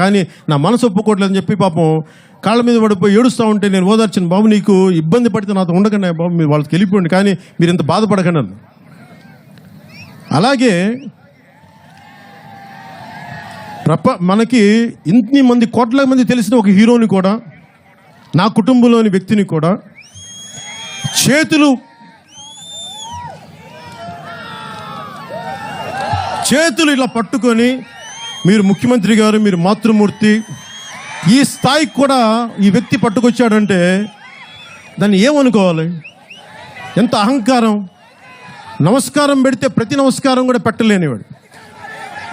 కానీ నా మనసు ఒప్పుకోవట్లేదని చెప్పి పాపం కాళ్ళ మీద పడిపోయి ఏడుస్తూ ఉంటే నేను ఓదార్చిన, బాబు నీకు ఇబ్బంది పడితే నాతో ఉండకండి బాబు, మీరు వాళ్ళకి వెళ్ళిపోండి, కానీ మీరు ఇంత బాధపడకండి అన్న. అలాగే మనకి ఇన్ని మంది కోట్ల మంది తెలిసిన ఒక హీరోని కూడా, నా కుటుంబంలోని వ్యక్తిని కూడా చేతులు ఇలా పట్టుకొని మీరు ముఖ్యమంత్రి గారు, మీరు మాతృమూర్తి, ఈ స్థాయికి కూడా ఈ వ్యక్తి పట్టుకొచ్చాడంటే దాన్ని ఏమనుకోవాలి? ఎంత అహంకారం! నమస్కారం పెడితే ప్రతి నమస్కారం కూడా పెట్టలేనివాడు.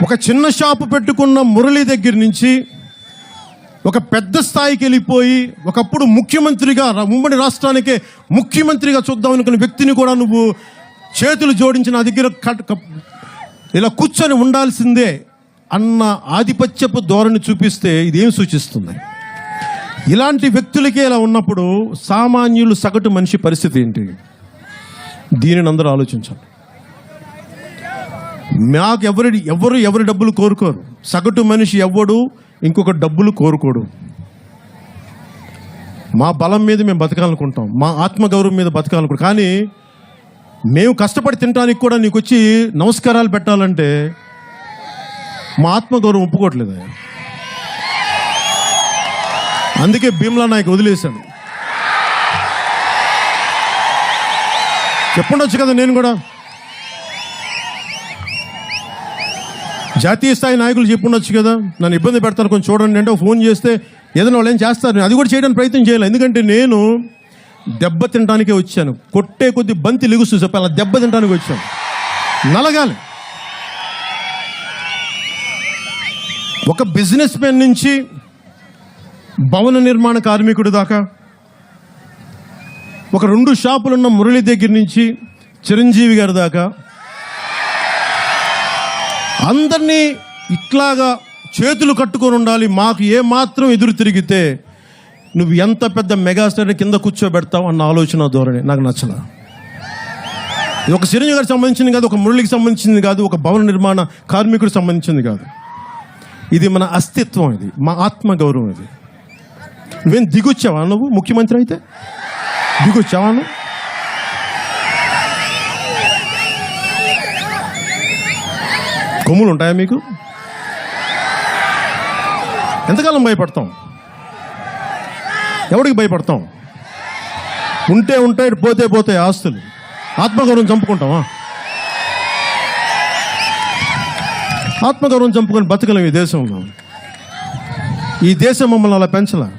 ఒక చిన్న షాపు పెట్టుకున్న మురళి దగ్గర నుంచి ఒక పెద్ద స్థాయికి వెళ్ళిపోయి ఒకప్పుడు ముఖ్యమంత్రిగా, ఉమ్మడి రాష్ట్రానికే ముఖ్యమంత్రిగా చూద్దాం అనుకున్న వ్యక్తిని కూడా నువ్వు చేతులు జోడించి నా దగ్గర ఇలా కూర్చొని ఉండాల్సిందే అన్న ఆధిపత్యపు ధోరణి చూపిస్తే ఇదేం సూచిస్తుంది? ఇలాంటి వ్యక్తులకే ఇలా ఉన్నప్పుడు సామాన్యులు, సగటు మనిషి పరిస్థితి ఏంటి? దీనిని అందరూ ఆలోచించాలి. మాకు ఎవరు డబ్బులు కోరుకోరు. సగటు మనిషి ఎవడు ఇంకొక డబ్బులు కోరుకోడు. మా బలం మీద మేము బతకాలనుకుంటాం, మా ఆత్మగౌరవం మీద బతకాలనుకుంటాం. కానీ మేము కష్టపడి తినడానికి కూడా నీకు వచ్చి నమస్కారాలు పెట్టాలంటే మా ఆత్మగౌరవం ఒప్పుకోవట్లేదు. అందుకే భీమ్లా నాయక్ వదిలేశాను. చెప్పుండొచ్చు కదా, నేను కూడా జాతీయ స్థాయి నాయకులు చెప్పుండొచ్చు కదా, నన్ను ఇబ్బంది పెడతారు కొంచెం చూడండి అంటే ఫోన్ చేస్తే ఏదైనా వాళ్ళు ఏం చేస్తారు. అది కూడా చేయడానికి ప్రయత్నం చేయాలి. ఎందుకంటే నేను దెబ్బ తినడానికే వచ్చాను. కొట్టే కొద్ది బంతి లిగుస్తూ చెప్పాలి, దెబ్బ తినడానికి వచ్చాను. నలగాలి. ఒక బిజినెస్ మ్యాన్ నుంచి భవన నిర్మాణ కార్మికుడి దాకా, ఒక 2 షాపులున్న మురళి దగ్గర నుంచి చిరంజీవి గారి దాకా అందరినీ ఇట్లాగా చేతులు కట్టుకొని ఉండాలి. మాకు ఏమాత్రం ఎదురు తిరిగితే నువ్వు ఎంత పెద్ద మెగాస్టార్ని కింద కూర్చోబెడతావు అన్న ఆలోచన ధోరణి నాకు నచ్చల. ఇది ఒక చిరంజీవి గారికి సంబంధించింది కాదు, ఒక మురళికి సంబంధించింది కాదు, ఒక భవన నిర్మాణ కార్మికుడికి సంబంధించింది కాదు. ఇది మన అస్తిత్వం, ఇది మా ఆత్మగౌరవం. ఇది నువ్వేం దిగొచ్చావా? నువ్వు ముఖ్యమంత్రి అయితే దిగొచ్చావా? నువ్వు కొమ్ములు ఉంటాయా మీకు? ఎంతకాలం భయపడతాం? ఎవరికి భయపడతాం? ఉంటే ఉంటాయి, పోతే ఆస్తులు. ఆత్మగౌరవం చంపుకుంటామా? ఆత్మగౌరవం చంపుకొని బతకలేం ఈ దేశంలో. ఈ దేశం మమ్మల్ని అలా పెంచలా.